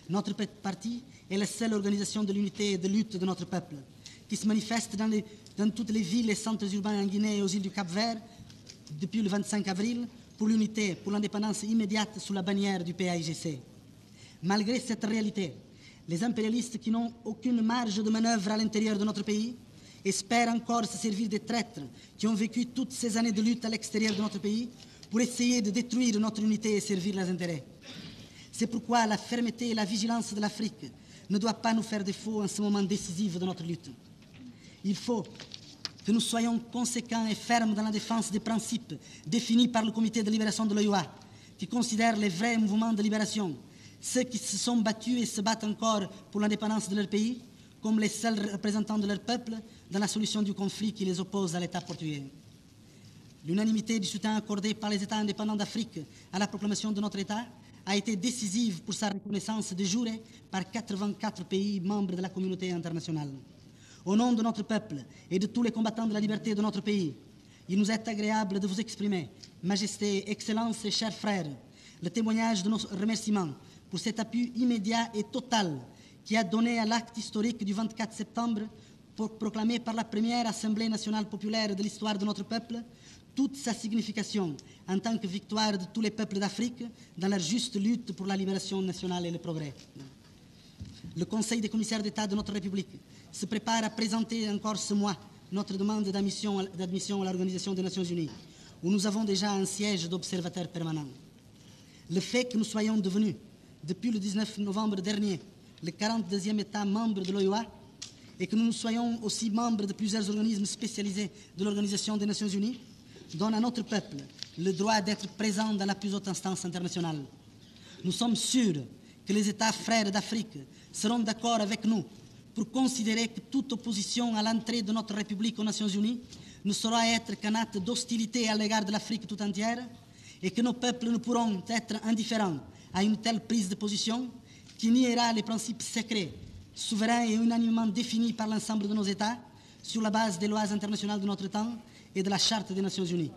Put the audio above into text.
Notre parti est la seule organisation de l'unité et de lutte de notre peuple, qui se manifeste dans toutes les villes et centres urbains en Guinée et aux îles du Cap-Vert depuis le 25 avril pour l'unité, pour l'indépendance immédiate sous la bannière du PAIGC. Malgré cette réalité, les impérialistes qui n'ont aucune marge de manœuvre à l'intérieur de notre pays espèrent encore se servir des traîtres qui ont vécu toutes ces années de lutte à l'extérieur de notre pays pour essayer de détruire notre unité et servir leurs intérêts. C'est pourquoi la fermeté et la vigilance de l'Afrique ne doivent pas nous faire défaut en ce moment décisif de notre lutte. Il faut que nous soyons conséquents et fermes dans la défense des principes définis par le Comité de libération de l'OIA, qui considère les vrais mouvements de libération, ceux qui se sont battus et se battent encore pour l'indépendance de leur pays, comme les seuls représentants de leur peuple dans la solution du conflit qui les oppose à l'État portugais. L'unanimité du soutien accordé par les États indépendants d'Afrique à la proclamation de notre État a été décisive pour sa reconnaissance de jure par 84 pays membres de la communauté internationale. Au nom de notre peuple et de tous les combattants de la liberté de notre pays, il nous est agréable de vous exprimer, Majesté, Excellences et chers frères, le témoignage de nos remerciements pour cet appui immédiat et total qui a donné à l'acte historique du 24 septembre, proclamé par la première Assemblée nationale populaire de l'histoire de notre peuple, toute sa signification en tant que victoire de tous les peuples d'Afrique dans leur juste lutte pour la libération nationale et le progrès. Le Conseil des commissaires d'État de notre République se prépare à présenter encore ce mois notre demande d'admission à l'Organisation des Nations Unies, où nous avons déjà un siège d'observateur permanent. Le fait que nous soyons devenus, depuis le 19 novembre dernier, le 42e État membre de l'OIA et que nous soyons aussi membres de plusieurs organismes spécialisés de l'Organisation des Nations Unies donne à notre peuple le droit d'être présent dans la plus haute instance internationale. Nous sommes sûrs que les États frères d'Afrique seront d'accord avec nous pour considérer que toute opposition à l'entrée de notre République aux Nations Unies ne saura être qu'un acte d'hostilité à l'égard de l'Afrique tout entière et que nos peuples ne pourront être indifférents à une telle prise de position qui niera les principes secrets, souverains et unanimement définis par l'ensemble de nos États sur la base des lois internationales de notre temps et de la Charte des Nations Unies.